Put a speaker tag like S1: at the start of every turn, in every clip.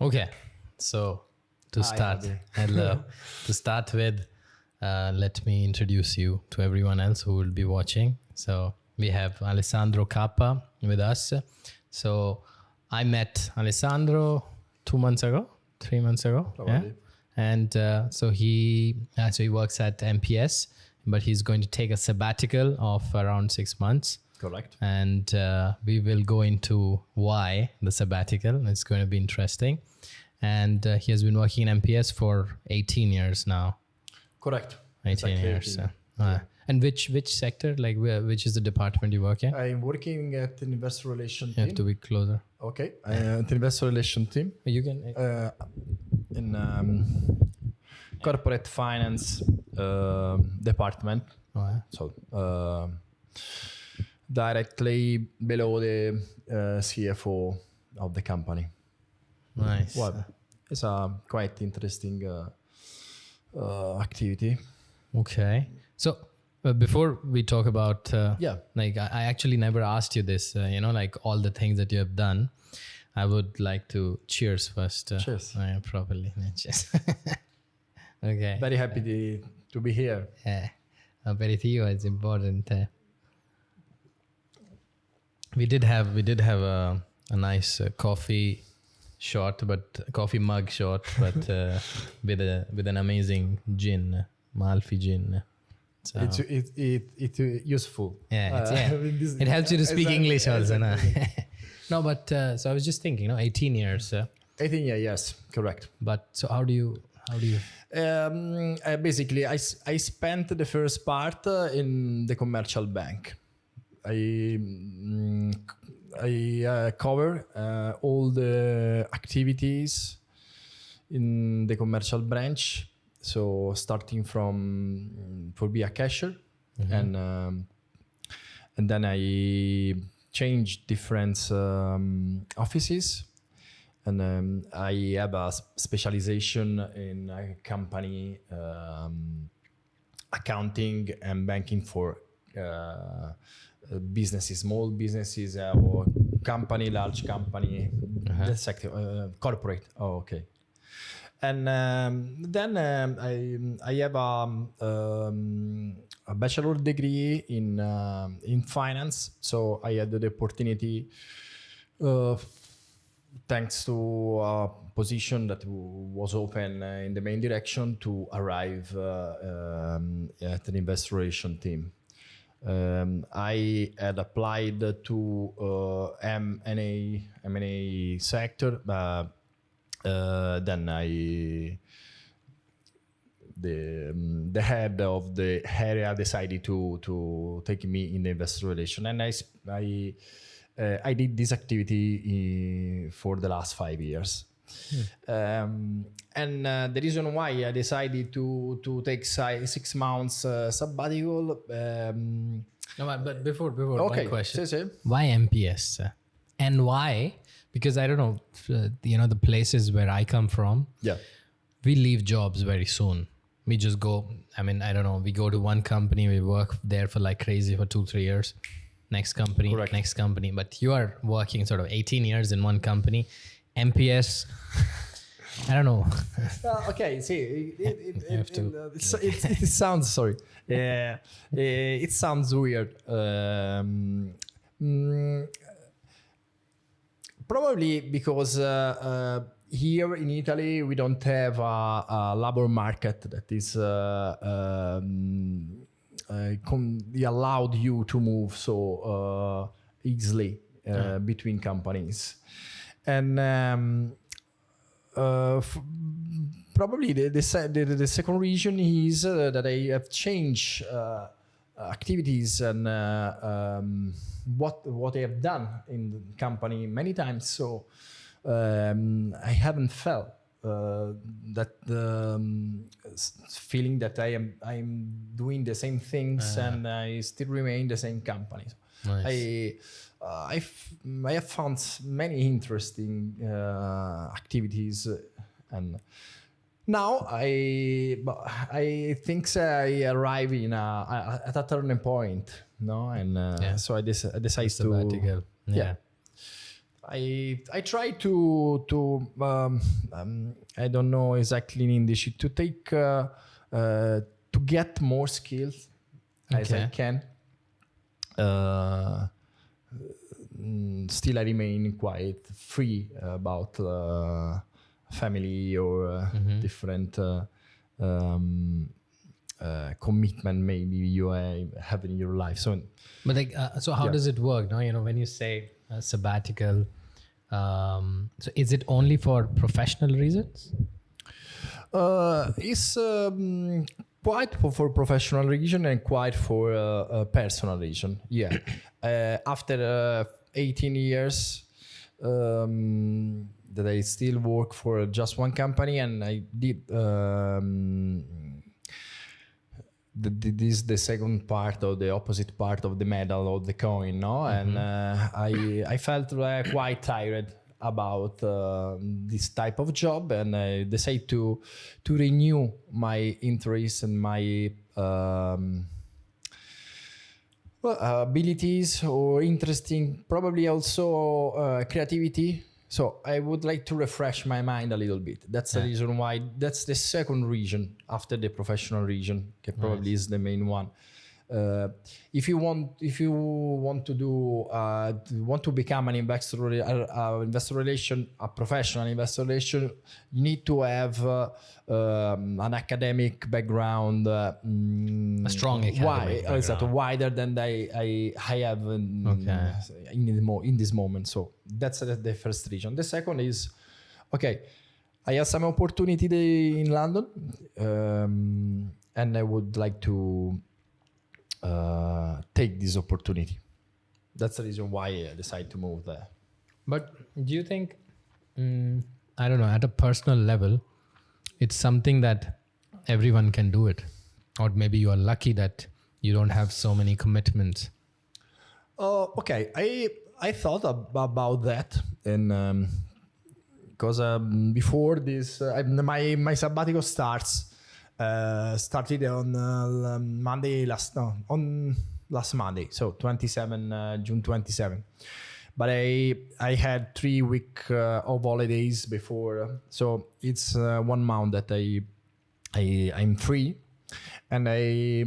S1: Okay, so to start, hello. To start with, let me introduce you to everyone else who will be watching. So we have Alessandro Kappa with us. So I met Alessandro 2 months ago, 3 months ago.
S2: Probably.
S1: Yeah? And so he works at MPS, but he's going to take a sabbatical of around 6 months.
S2: Correct.
S1: And we will go into why the sabbatical. It's going to be interesting. And he has been working in MPS for 18 years now.
S2: Correct.
S1: 18
S2: Exactly
S1: years.
S2: 18.
S1: And which sector? Like which is the department you work in?
S2: I'm working at an investor relation
S1: You
S2: team.
S1: have to be closer.
S2: Okay. At the investor relation team.
S1: You can.
S2: In corporate finance department.
S1: Oh, yeah.
S2: So directly below the CFO of the company.
S1: Nice.
S2: Well, it's a quite interesting activity.
S1: Okay. So before we talk about,
S2: Yeah.
S1: like I actually never asked you this, like all the things that you have done. I would like to cheers first.
S2: Cheers.
S1: Properly. Cheers. Okay.
S2: Very happy to be here.
S1: Yeah. Aperitivo is important. We did have a nice coffee mug shot, but with an amazing gin, Malfi gin. So,
S2: It's useful.
S1: yeah, it helps you to speak English also. No, no, but so I was just thinking, 18 years.
S2: 18 years, yes, correct.
S1: But so how do you?
S2: Basically, I spent the first part in the commercial bank. I cover all the activities in the commercial branch. So starting from for be a cashier, and then I changed different offices, and I have a specialization in a company accounting and banking for businesses, small businesses, or company, large company, the sector, corporate. Oh, okay. And then I have a bachelor degree in finance, so I had the opportunity, thanks to a position that was open in the main direction, to arrive at an investor relation team. I had applied to M&A sector, then the head of the area decided to take me in the investor relation, and I did this activity for the last 5 years. And the reason why I decided to take 6 months sabbatical.
S1: No, but before
S2: Okay,
S1: one question.
S2: say.
S1: Why MPS? And why? Because I don't know, the places where I come from,
S2: Yeah.
S1: we leave jobs very soon. We just go, I don't know, we go to one company, we work there for like crazy for 2-3 years. Next company,
S2: Correct.
S1: Next company. But you are working sort of 18 years in one company. MPS, I don't know.
S2: Okay, see, it sounds, sorry. It sounds weird. Probably because here in Italy we don't have a labor market that is allowed you to move so easily between companies, and probably the second reason is that I have changed activities and what I have done in the company many times. So I haven't felt that feeling that I'm doing the same things and I still remain the same company.
S1: Nice.
S2: I have found many interesting activities, and now I think I arrive at a turning point, no, and so I decided to
S1: Sabbatical. Yeah.
S2: I try to I don't know exactly in English, to take to get more skills as I can. Still I remain quite free about family or different commitment maybe you have in your life. So,
S1: but like, so how does it work? No, when you say sabbatical, so is it only for professional reasons?
S2: It's quite for professional reason and quite for a personal reason. Yeah. After 18 years that I still work for just one company, and I did this is the second part or the opposite part of the medal of the coin, no? And I felt quite tired about this type of job, and I decided to renew my interest and my abilities or interesting, probably also creativity. So I would like to refresh my mind a little bit. That's the reason why. That's the second reason after the professional region, that probably is the main one. If you want to become an investor relation, a professional investor relation, you need to have an academic background, a
S1: strong academic background.
S2: Exactly, wider than I have in this moment. So that's the first reason. The second is, okay, I have some opportunity in London, and I would like to take this opportunity. That's the reason why I decided to move there.
S1: But do you think, I don't know, at a personal level, it's something that everyone can do it? Or maybe you are lucky that you don't have so many commitments?
S2: Okay, I thought about that, and because before this, my sabbatical started on Monday last Monday, so June 27. But I had 3 weeks of holidays before, so it's 1 month that I'm free, and I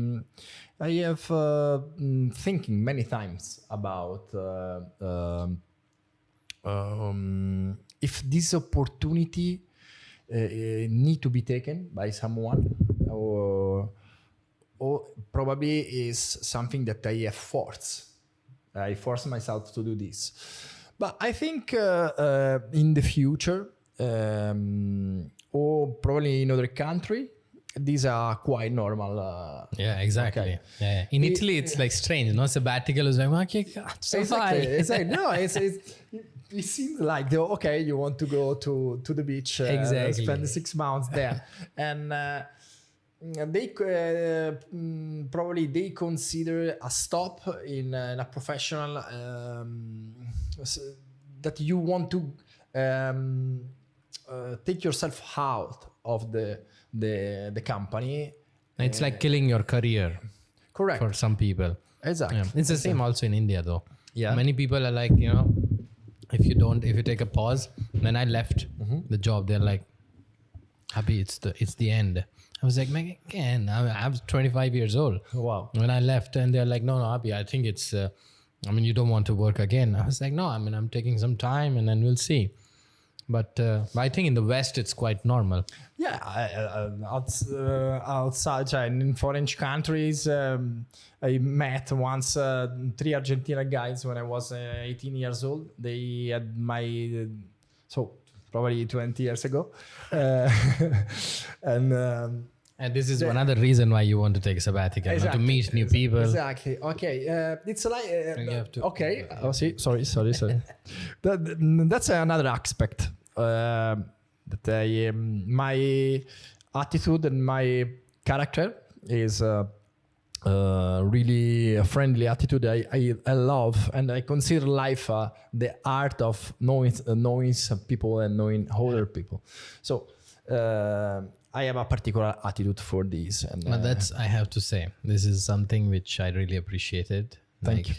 S2: have thinking many times about if this opportunity need to be taken by someone, or probably is something that I have forced. I force myself to do this. But I think in the future, or probably in other country, these are quite normal.
S1: Yeah, exactly. Okay. Yeah. In Italy, it's like strange, no? Sabbatical is like, okay, so
S2: exactly. No, it seems like okay, you want to go to the beach, spend 6 months there, and they probably they consider a stop in a professional that you want to take yourself out of the company.
S1: It's like killing your career.
S2: Correct.
S1: For some people.
S2: Exactly.
S1: Yeah. It's the same also in India though.
S2: Yeah.
S1: Many people are like, if you take a pause, when I left the job, they're like, Abhi, it's the end. I was like, man, again, I was 25 years old.
S2: Wow.
S1: When I left, and they're like, no, Abhi, I think it's, you don't want to work again. I was like, no, I'm taking some time and then we'll see. But I think in the West, it's quite normal.
S2: Yeah, outside in foreign countries, I met once 3 Argentine guys when I was 18 years old. They had so probably 20 years ago.
S1: And this is another reason why you want to take a sabbatical, exactly. To meet new people.
S2: Exactly. Okay. It's like okay. Oh, see. Sorry. That's another aspect that my attitude and my character is really a friendly attitude. I love, and I consider life the art of knowing some people and knowing other people. So. I have a particular attitude for this, and
S1: but I have to say, this is something which I really appreciated.
S2: Thank you.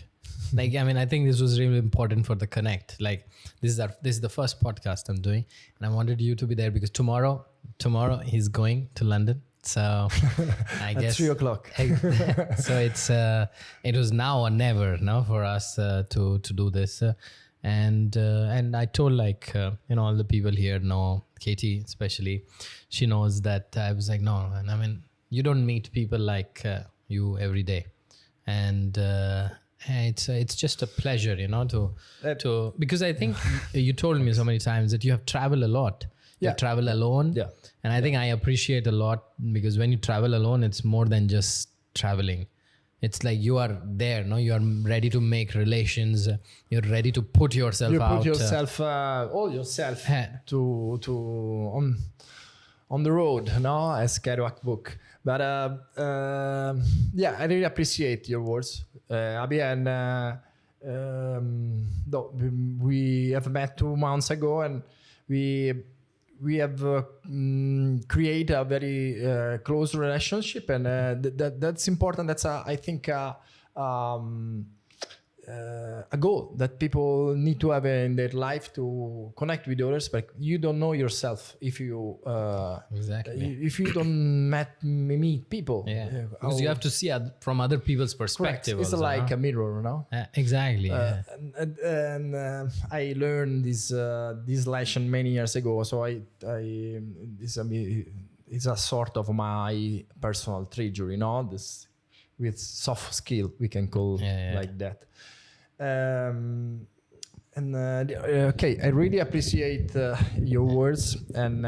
S1: Like, I mean, I think this was really important for the connect. Like, this is the first podcast I'm doing, and I wanted you to be there because tomorrow he's going to London. So I
S2: At
S1: guess
S2: 3:00.
S1: so it was now or never now for us to do this. And I told all the people here know, Katie especially, she knows that I was like, no, and I mean, you don't meet people like you every day, and it's just a pleasure, to because I think you told me so many times that you have traveled a lot. You travel alone.
S2: Yeah.
S1: And I think I appreciate a lot because when you travel alone, it's more than just traveling. It's like you are there, no? You are ready to make relations. You're ready to put yourself out.
S2: You put yourself, all yourself, on the road, no? As Kerouac book. But I really appreciate your words, Abhi, and we have met 2 months ago, and we have created a very close relationship, and that's important. That's I think a goal that people need to have in their life, to connect with others. But you don't know yourself if you if you don't meet people.
S1: Because you have to see from other people's perspective.
S2: It's
S1: also,
S2: like a mirror, no?
S1: Exactly.
S2: And I learned this lesson many years ago. So it's a sort of my personal treasure, this with soft skill we can call like that. Okay, I really appreciate your words, and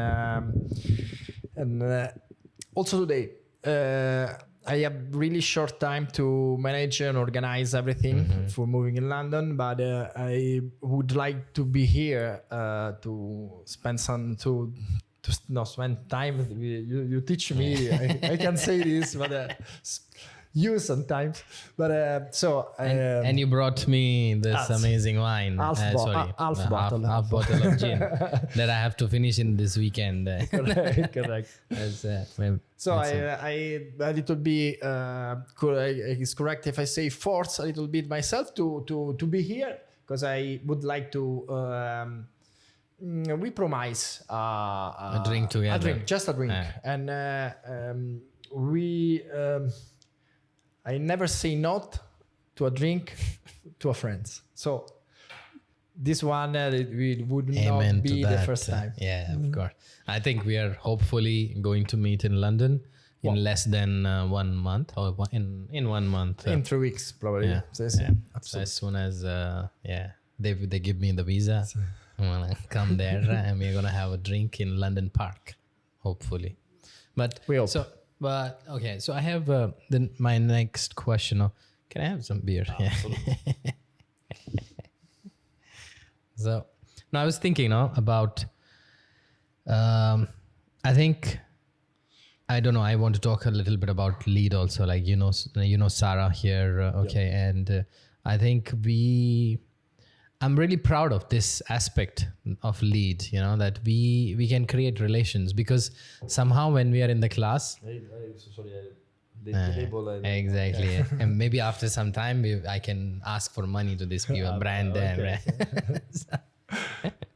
S2: also today I have really short time to manage and organize everything for moving in London, but I would like to be here to spend spend time with you. You teach me. I can say this, but you sometimes. But
S1: and you brought me this amazing wine.
S2: Half bottle
S1: of gin that I have to finish in this weekend.
S2: Correct. So
S1: I
S2: a little bit. It's correct if I say force a little bit myself to be here, because I would like to. We promise
S1: a drink together.
S2: Just a drink, and we. I never say no to a drink to a friend. So this one would not be the first time.
S1: Yeah, of course. I think we are hopefully going to meet in London in less than 1 month, or in 1 month.
S2: In 3 weeks, probably.
S1: Yeah.
S2: So
S1: as soon as they give me the visa, I'm gonna come there and we're gonna have a drink in London Park, hopefully. But
S2: we hope.
S1: But okay, so I have then my next question. Can I have some beer?
S2: Absolutely.
S1: So now I was thinking about. I think, I don't know. I want to talk a little bit about lead also. Like Sarah here, okay, and I think I'm really proud of this aspect of lead, that we can create relations, because somehow when we are in the class, exactly, yeah. And maybe after some time I can ask for money to this people, brand them, right?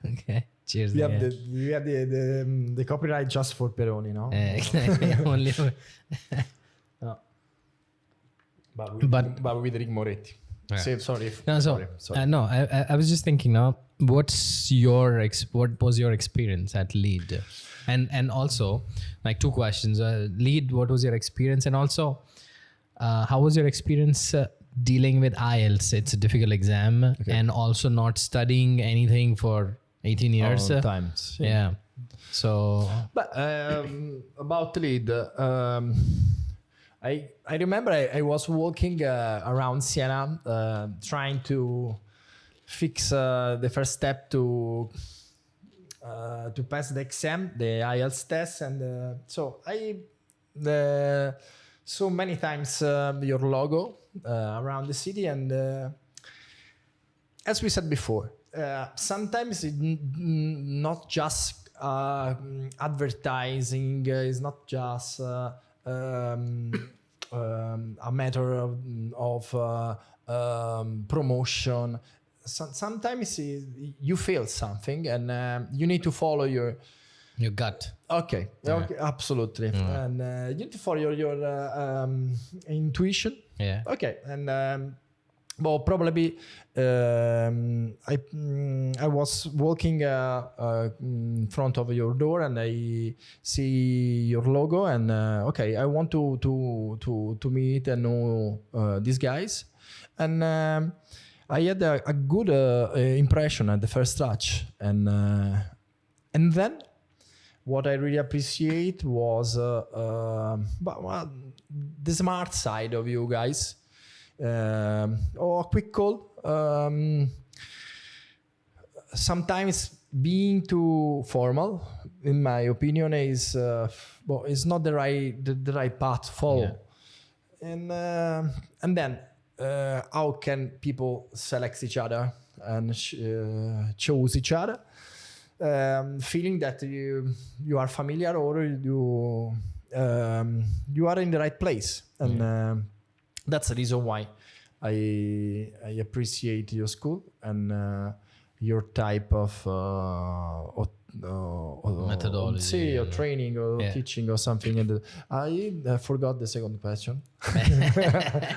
S1: Okay, cheers.
S2: We have the copyright just for Peroni, no?
S1: Exactly. Only for
S2: but with Rick Moretti.
S1: Yeah.
S2: Sorry.
S1: I was just thinking now, what was your experience at Lead? And also, like, 2 questions. Lead, what was your experience? And also, how was your experience dealing with IELTS? It's a difficult exam, and also not studying anything for 18 years.
S2: Times.
S1: Yeah. So.
S2: But about Lead, I remember I was walking around Siena, trying to fix the first step to pass the exam, the IELTS test, and so I saw many times your logo around the city, and as we said before, sometimes it's not just advertising, it's not just a matter of promotion. Sometimes you feel something and you need to follow your
S1: gut.
S2: Okay, absolutely. And you need to follow your intuition.
S1: Yeah.
S2: Okay, and well, probably I was walking in front of your door and I see your logo and okay, I want to meet and know these guys, and I had a good impression at the first touch, and then what I really appreciate was the smart side of you guys. Or a quick call. Sometimes being too formal, in my opinion, is not the right path to follow. Yeah. And then how can people select each other and choose each other? Feeling that you are familiar or you are in the right place, and that's the reason why I appreciate your school and your type of
S1: methodology,
S2: or training or teaching or something. And I forgot the second question.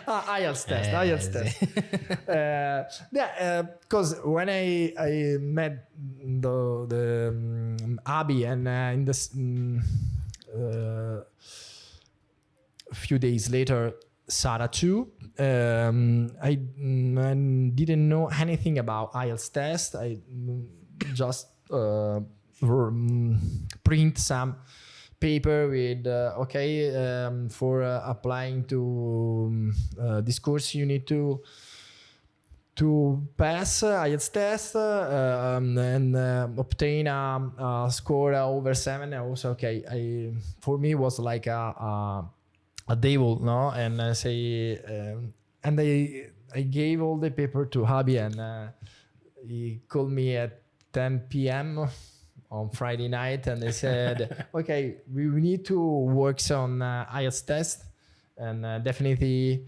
S2: IELTS test. Because when I met the Abhi and in this a few days later, Sarah too. I didn't know anything about IELTS test. I just print some paper with for applying to this course you need to pass IELTS test and obtain a score over 7. Also, for me was like a devil, no? And I say, and I gave all the paper to Abhi, and he called me at 10 p.m. on Friday night, and they said, okay, we need to work on IELTS test, and definitely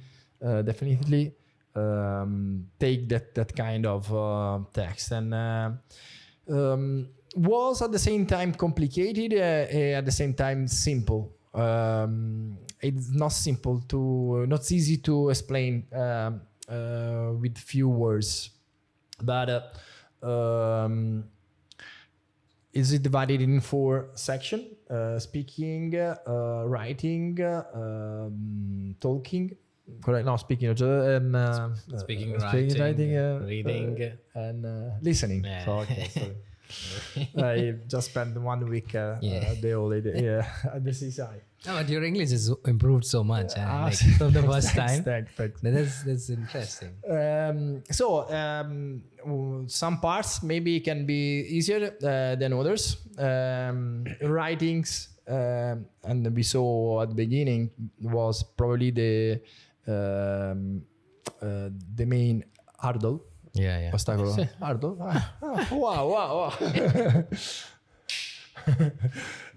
S2: take that kind of text. And was at the same time complicated, at the same time simple. It's not easy to explain with few words, but is it divided in 4 sections: speaking, writing, talking. Correct? No, speaking, and
S1: speaking, writing, reading,
S2: and listening.
S1: Yeah.
S2: So, okay, sorry. I just spent 1 week the holiday at the seaside.
S1: No, but your English has improved so much from the first time.
S2: Thanks.
S1: That's interesting.
S2: Some parts maybe can be easier than others. Writings, and we saw at the beginning, was probably the main hurdle.
S1: Yeah.
S2: Ostacolo. Hurdle. Wow.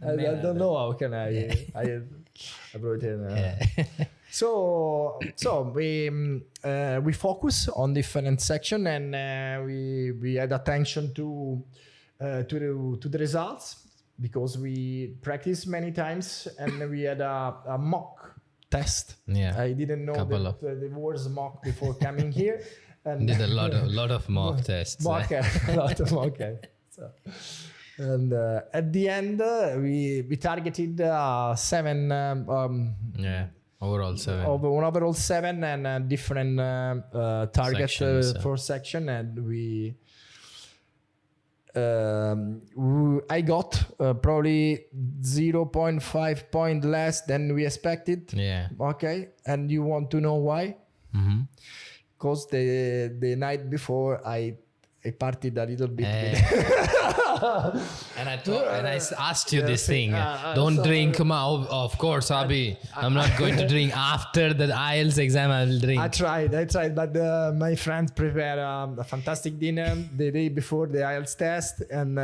S2: I don't know how can I wrote it. So we focus on different section, and we had attention to the results, because we practiced many times, and we had a mock test.
S1: Yeah,
S2: I didn't know the words mock before coming here, and
S1: did a lot of mock tests.
S2: A lot of mock tests. So. And at the end, we targeted 7. Overall 7. Overall 7, and different targets for section, and I got probably 0.5 point less than we expected.
S1: Yeah.
S2: Okay, and you want to know why? Because the night before I partied a little bit.
S1: And I asked you this thing. Don't drink. Of course, Abhi. I'm not going to drink after the IELTS exam. I will drink.
S2: I tried, but my friends prepared a fantastic dinner the day before the IELTS test, and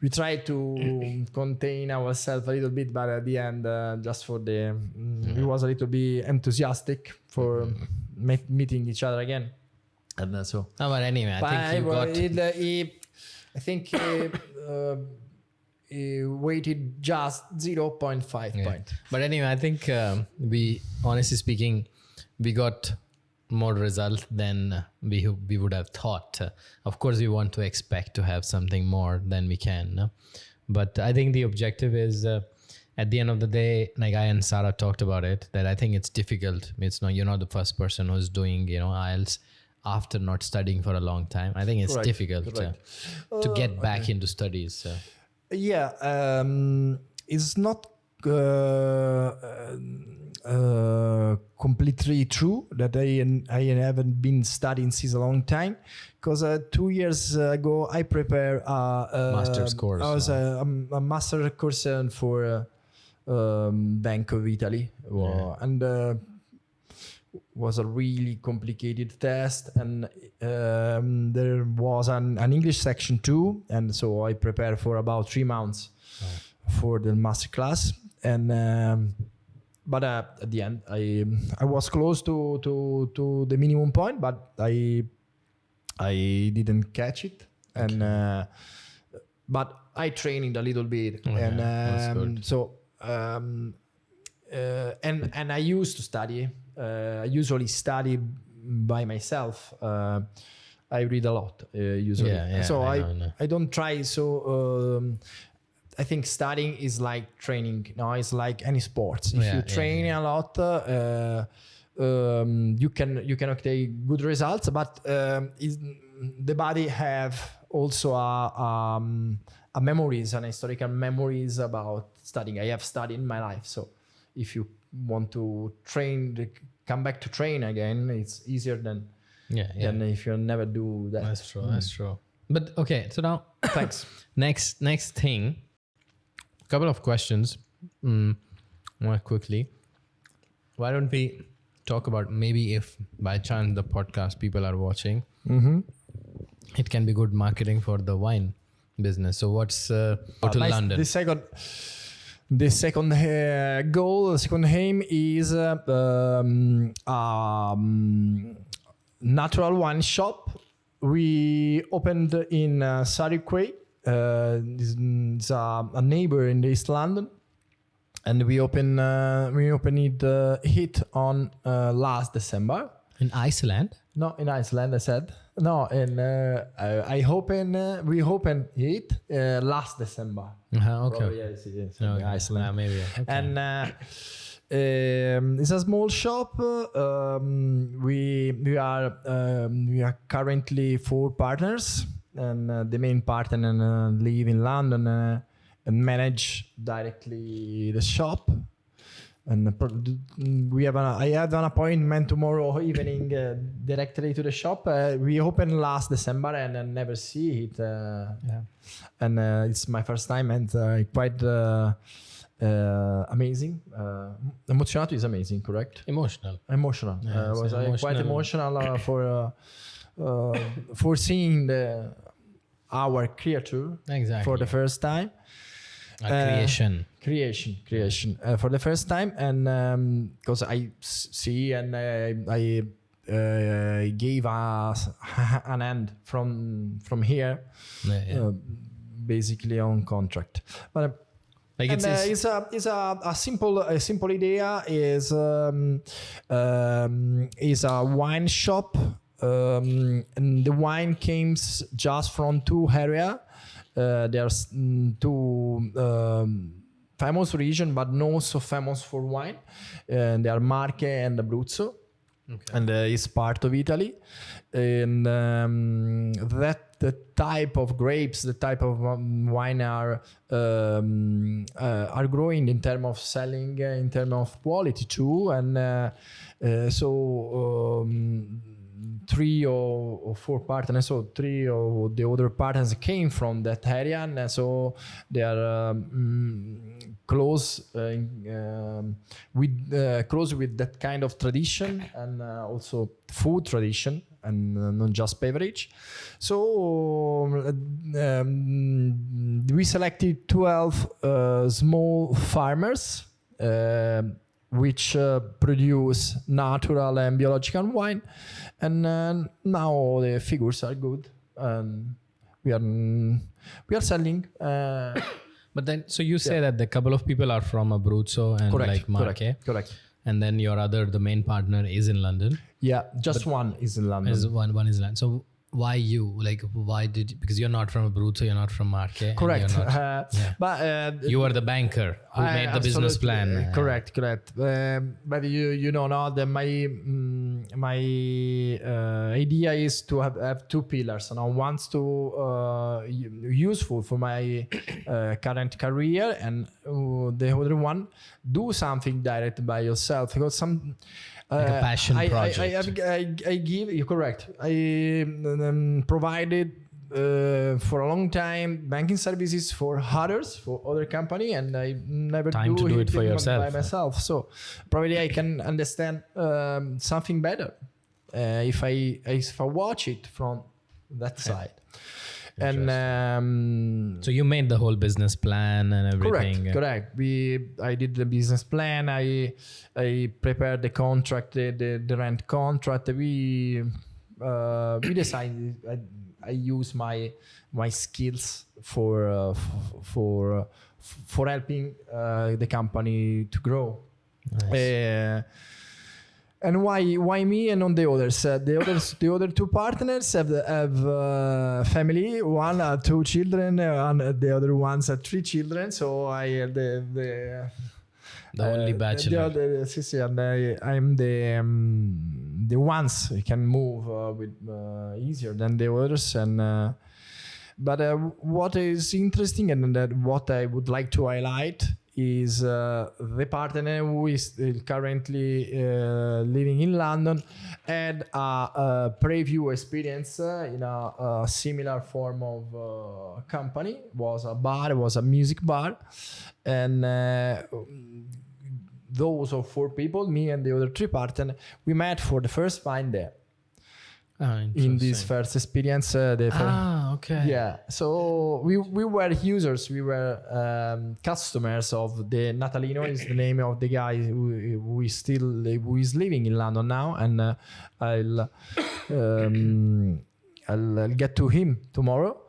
S2: we tried to contain ourselves a little bit, but at the end, just for it was a little bit enthusiastic for meeting each other again. And so.
S1: Oh, but anyway, I think
S2: he weighted just 0.5 point.
S1: But anyway, I think we, honestly speaking, we got more result than we would have thought. Of course, we want to expect to have something more than we can. No? But I think the objective is, at the end of the day, like I and Sarah talked about it, that I think it's difficult. You're not the first person who's doing, IELTS after not studying for a long time. I think it's difficult to get back into studies. So.
S2: Yeah, it's not completely true that I haven't been studying since a long time, because 2 years ago I prepared a
S1: master's course.
S2: I was a master course for Bank of Italy, and was a really complicated test, and there was an English section too, and so I prepared for about 3 months for the master class, and but at the end I was close to the minimum point, but I didn't catch it, and but I trained a little bit, and so and I used to study. I usually study by myself. I read a lot usually. So I don't try. So I think studying is like training. No, it's like any sports. If you train a lot, you can obtain good results. But the body have also a memories, an historical memories about studying. I have studied in my life, so if you want to come back to train again, it's easier than if you never do that.
S1: That's true. But okay, so now
S2: thanks.
S1: Next thing, couple of questions more quickly. Why don't we talk about, maybe if by chance the podcast people are watching, it can be good marketing for the wine business. So what's go to London?
S2: The second goal, the second aim is natural wine shop. We opened in Surrey Quay. It's a neighbor in East London, and we opened it on last December.
S1: In Iceland?
S2: No, in Iceland. I said no. And we opened it last December.
S1: Okay.
S2: Probably, yes, Iceland.
S1: Maybe. Okay.
S2: And it's a small shop. We are currently 4 partners, and the main partner live in London and manage directly the shop. And I have an appointment tomorrow evening directly to the shop. We opened last December and I never see it. And it's my first time, and quite amazing. Emozionato is amazing, correct?
S1: Emotional.
S2: Yeah, was quite emotional for seeing our creature for the first time.
S1: Creation
S2: for the first time, and because I see and I gave us an end from here, basically on contract, but like it's a simple idea is a wine shop, and the wine came just from 2 areas. There's 2 famous region, but not so famous for wine. They are Marche and Abruzzo, and it's part of Italy. And the type of grapes, the type of wine are growing in terms of selling, in terms of quality too. And so 3 or 4 partners, so 3 of the other partners came from that area, and so they are close with that kind of tradition, and also food tradition, and not just beverage. So we selected 12 small farmers which produce natural and biological wine, and now the figures are good, and we are selling.
S1: But then, so you say that the couple of people are from Abruzzo and like Marche.
S2: Correct.
S1: And then the main partner is in London.
S2: Yeah, one is in London.
S1: One is in London. So why you? Like, because you're not from Abruzzo, you're not from Marche.
S2: Correct.
S1: But you are the banker who made the business plan.
S2: Correct. But you know now that my idea is to have two pillars. Now, one's to useful for my current career, and the other one, do something direct by yourself, because some.
S1: Like a passion project.
S2: I give you correct. I provided for a long time banking services for others, for other company, and I never
S1: do it for yourself
S2: by myself. So probably I can understand something better if I watch it from that side. And
S1: so you made the whole business plan and everything.
S2: Correct. I did the business plan. I prepared the contract, the rent contract. We decided. I use my skills for helping the company to grow.
S1: Nice.
S2: And why me and not the others? The other two partners have family. One 2 children, and the other ones have 3 children. So I have the
S1: only bachelor.
S2: I'm the ones who can move with easier than the others. And but what is interesting and what I would like to highlight is the partner who is currently living in London had a preview experience in a similar form of company. Was a music bar, and those are 4 people, me and the other 3 partners, we met for the first time there. In this first experience.
S1: Okay.
S2: Yeah. So we were users. We were customers of the Natalino is the name of the guy who is living in London now, and I'll get to him tomorrow.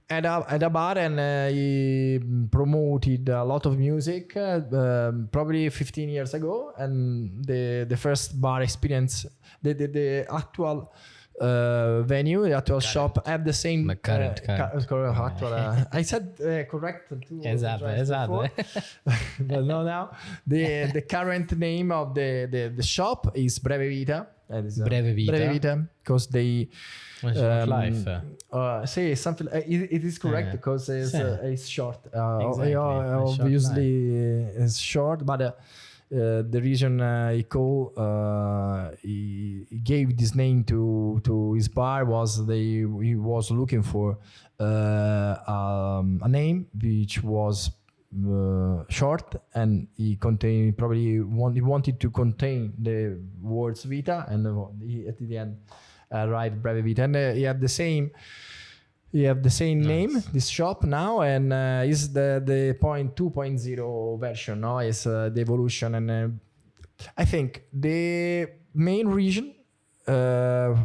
S2: At a bar, and he promoted a lot of music probably 15 years ago, and the first bar experience, the actual venue, the actual shop had the same
S1: current.
S2: I said correct too.
S1: Esatto.
S2: But no, now the current name of the shop is Breve Vita.
S1: Breve Vita,
S2: because they
S1: life.
S2: Say something. It is correct because it's short.
S1: Exactly.
S2: Obviously, it's short, but the reason he gave this name to his bar was he was looking for a name which was short, and he wanted to contain the words Vita, and at the end arrived Breve Vita, and he had the same name, this shop now, and is the 2.0 version. No, is the evolution, and I think the main reason I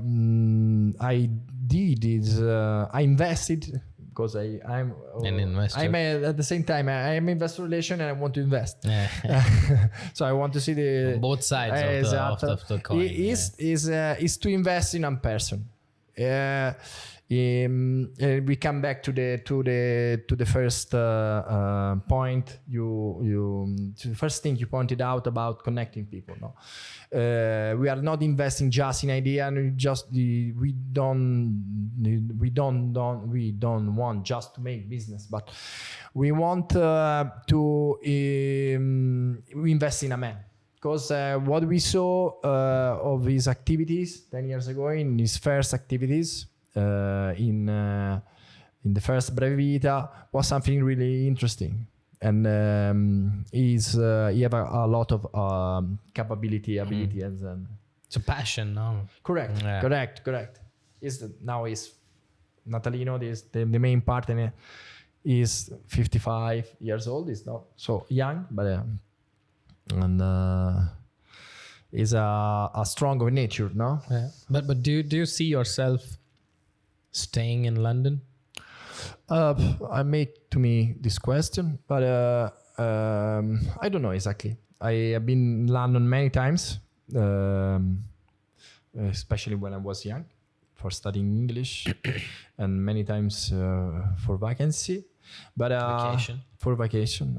S2: did is I invested. Because I'm
S1: an investor.
S2: I'm at the same time I'm investor relation, and I want to invest. So I want to see the
S1: both sides of the coin.
S2: Is to invest in a person. We come back to the first point. To the first thing you pointed out about connecting people. No, we are not investing just in idea, and we don't want just to make business, but we want to invest in a man. Because what we saw of his activities 10 years ago, in his first activities in the first Breve Vita, was something really interesting, and he have a lot of ability, and
S1: it's a passion. No,
S2: correct. Now is Natalino, the main partner, is 55 years old. He's not so young, but and is a strong of nature, no?
S1: Yeah. But do you see yourself staying in London?
S2: I made to me this question, but I don't know exactly. I have been in London many times, especially when I was young, for studying English, and many times for vacancy. But
S1: Vacation.
S2: for vacation,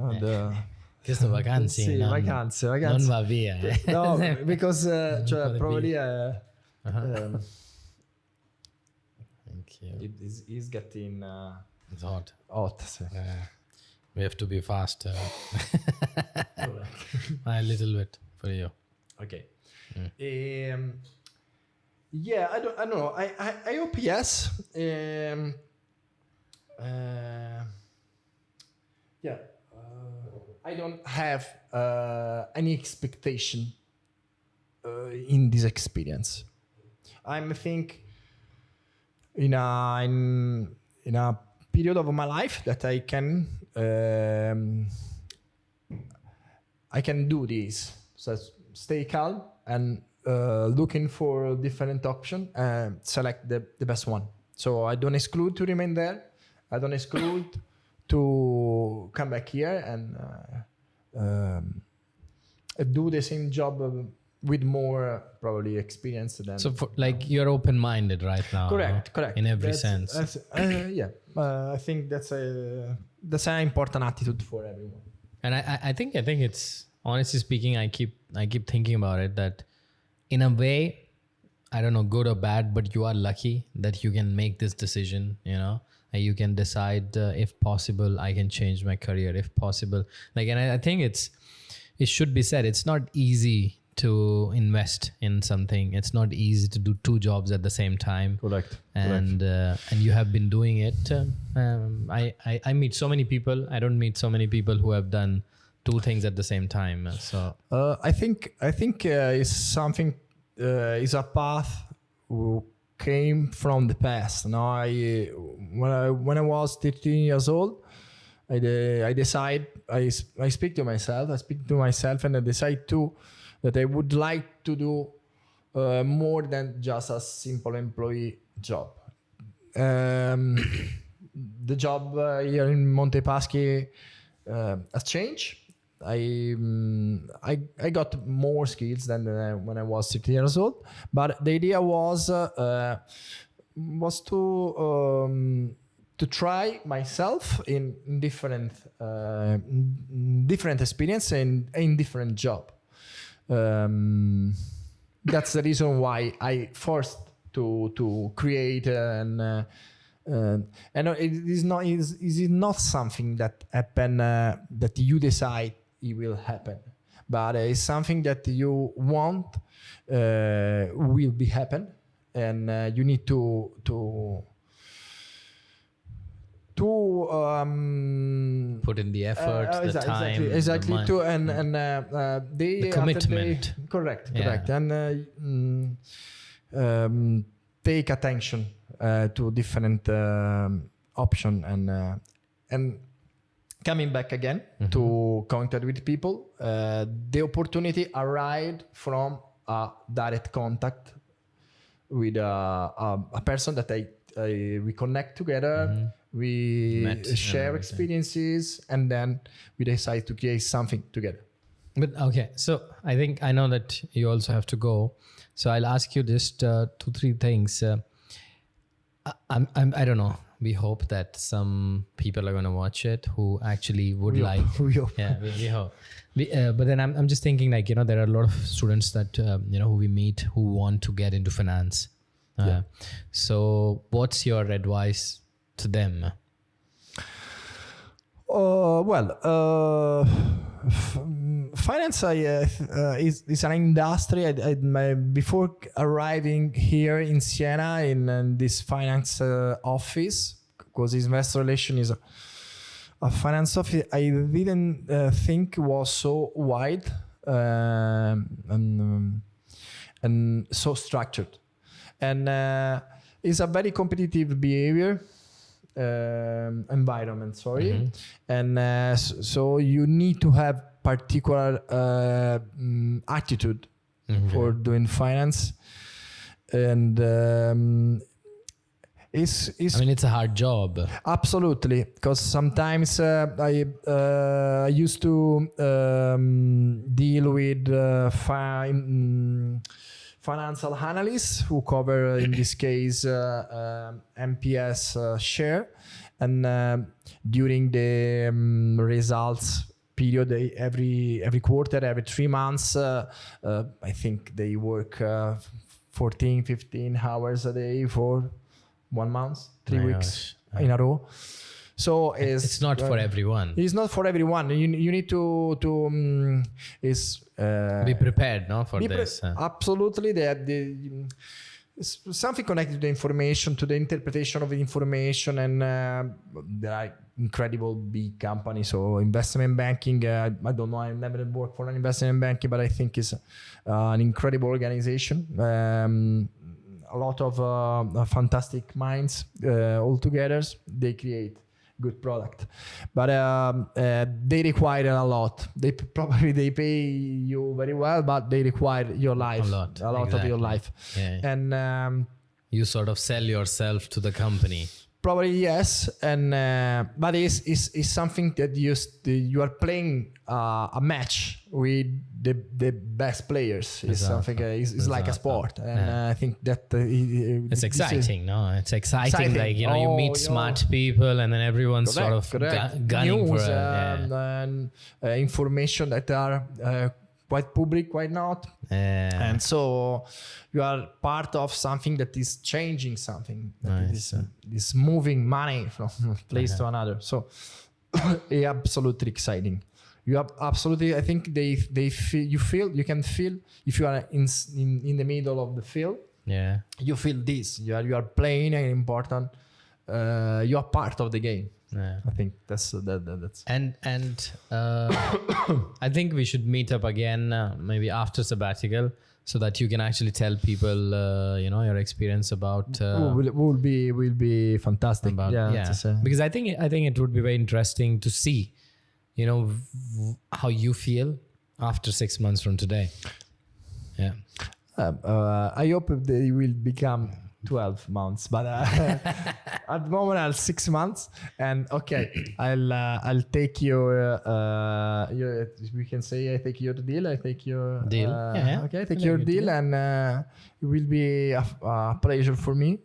S1: Questo vacanze,
S2: sì,
S1: non,
S2: vacanze.
S1: non va via.
S2: No, because cioè, probably
S1: Thank you.
S2: it is getting
S1: It's hot.
S2: hot. Sì.
S1: We have to be faster. A little bit for you.
S2: Okay. Yeah, I don't know. I hope yes. Yeah. I don't have any expectation in this experience. I'm think in a period of my life that I can do this. So stay calm and looking for different option and select the best one. So I don't exclude to remain there. I don't exclude to come back here and do the same job with more probably experience than.
S1: So like you're open-minded right now.
S2: Correct.
S1: In every sense.
S2: Yeah, I think that's an important attitude for everyone.
S1: And I think it's, honestly speaking, I keep thinking about it, that in a way, I don't know, good or bad, but you are lucky that you can make this decision, and you can decide if possible, I can change my career if possible. And I think it should be said, it's not easy to invest in something. It's not easy to do two jobs at the same time.
S2: Correct.
S1: And you have been doing it. I meet so many people. I don't meet so many people who have done two things at the same time. So
S2: I think it's something is a path who came from the past. Now when I was 13 years old, I decide I speak to myself and I decide too that I would like to do more than just a simple employee job. The job here in Montepaschi has changed. I got more skills than when I was 16 years old, but the idea was to try myself in different experience and in different job. That's the reason why I forced to create and it is not something that happen that you decide it will happen, but it's something that you want will be happen, and you need to
S1: put in the effort, the time,
S2: exactly,
S1: the
S2: to and the
S1: commitment.
S2: Correct,
S1: Yeah.
S2: and take attention to different option and coming back again to contact with people. The opportunity arrived from a direct contact with a person that we connect together. We share experiences, and then we decide to create something together.
S1: But okay, so I think I know that you also have to go. So I'll ask you just 2-3 things. I don't know. We hope that some people are going to watch it who actually would like.
S2: We hope.
S1: Yeah, we hope. But then I'm just thinking, like, there are a lot of students that who we meet who want to get into finance. So what's your advice to them?
S2: Finance is an industry. Before arriving here in Siena in this finance office, because investor relation is a finance office, I didn't think was so wide and so structured, and it's a very competitive behavior. environment. Sorry, and so you need to have particular attitude for doing finance, and it's
S1: I mean, it's a hard job.
S2: absolutely, because sometimes I used to deal with financial analysts who cover, in this case, MPS share, and during the results period, every quarter, every 3 months, I think they work 14, 15 hours a day for 1 month, 3 weeks in a row. So
S1: it's not for everyone.
S2: It's not for everyone. You need to
S1: be prepared, no, for this.
S2: Absolutely, something connected to the information, to the interpretation of the information, and there are incredible big companies. So investment banking, I don't know, I never worked for an investment banking, but I think it's an incredible organization. A lot of fantastic minds all together. They create good product, but they require a lot. They pay you very well, but they require your life, a lot exactly. Of your life. And
S1: you sort of sell yourself to the company.
S2: Probably yes, and but it's something that you are playing a match with the best players. It's something. It's like a sport, and I think that
S1: it's exciting. It's exciting. Like you meet smart people, and then everyone's sort of gunning
S2: news,
S1: for
S2: and information that are quite public, quite not. And so you are part of something that is changing something. That is moving money from place to another. So it's absolutely exciting. You have absolutely, I think they feel, you can feel if you are in the middle of the field.
S1: Yeah.
S2: You feel this. You are playing an important. You are part of the game.
S1: Yeah.
S2: I think that's
S1: and I think we should meet up again maybe after sabbatical, so that you can actually tell people your experience about
S2: will be fantastic.
S1: Because I think it would be very interesting to see how you feel after 6 months from today.
S2: I hope they will become 12 months, but at the moment I'll 6 months, and I'll take your we can say I take your deal. I take your
S1: deal.
S2: Okay, I take your deal, and it will be a pleasure for me.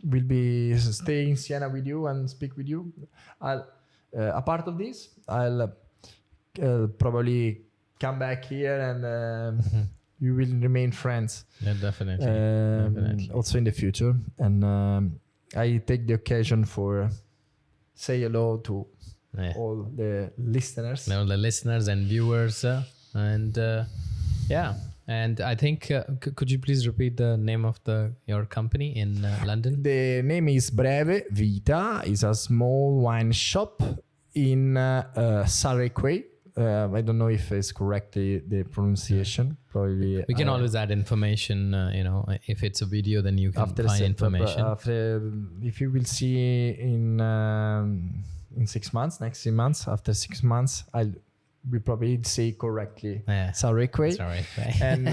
S2: Will be stay in Siena with you and speak with you. I'll a part of this. I'll probably come back here and. We will remain friends.
S1: Yeah, definitely.
S2: Also in the future. And I take the occasion for say hello to all the listeners.
S1: All the listeners and viewers. And I think, could you please repeat the name of your company in London?
S2: The name is Breve Vita. It's a small wine shop in Surrey Quay. I don't know if it's correctly the pronunciation. Probably
S1: we can always add information. If it's a video, then you can find information.
S2: If you will see in 6 months, next 6 months, after 6 months, we probably say correctly. Surrey Quay. And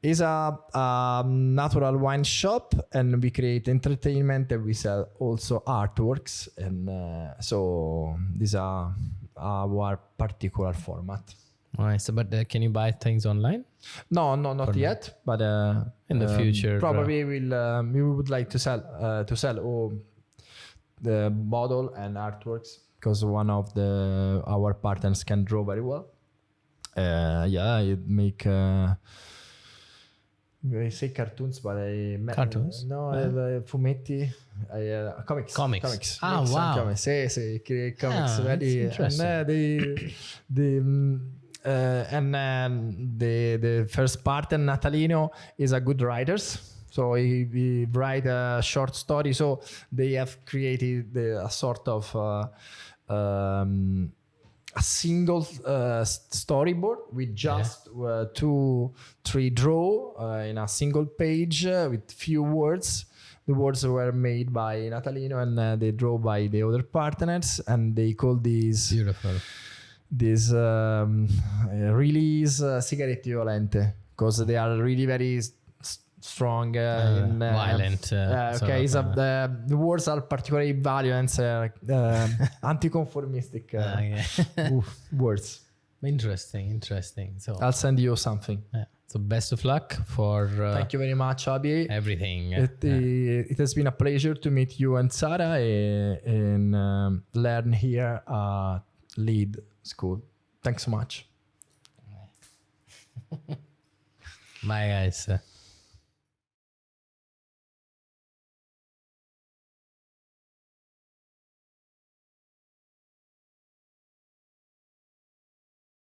S2: it's a natural wine shop, and we create entertainment, and we sell also artworks, and so these are our particular format.
S1: Nice. But can you buy things online?
S2: No, not yet. But
S1: in the future,
S2: probably we would like to sell all the model and artworks, because one of our partners can draw very well. It make. I say cartoons, but
S1: cartoons?
S2: No, fumetti, comics.
S1: Comics. Ah, wow.
S2: Comics. Sì, create comics. Very
S1: interesting.
S2: The first partner, Natalino, is a good writer. So he write a short story. So they have created a sort of a single storyboard with just 2-3 draw in a single page with few words, The words were made by Natalino, and they drawn by the other partners, and they call these
S1: Beautiful.
S2: This release sigaretti violente, because they are really very strong in
S1: violent.
S2: okay, the words are particularly violent, anti-conformistic words.
S1: Interesting. So
S2: I'll send you something.
S1: So best of luck for
S2: thank you very much, Abhi.
S1: everything.
S2: It has been a pleasure to meet you and Sara and learn here at Lead School. Thanks so much.
S1: Bye, guys.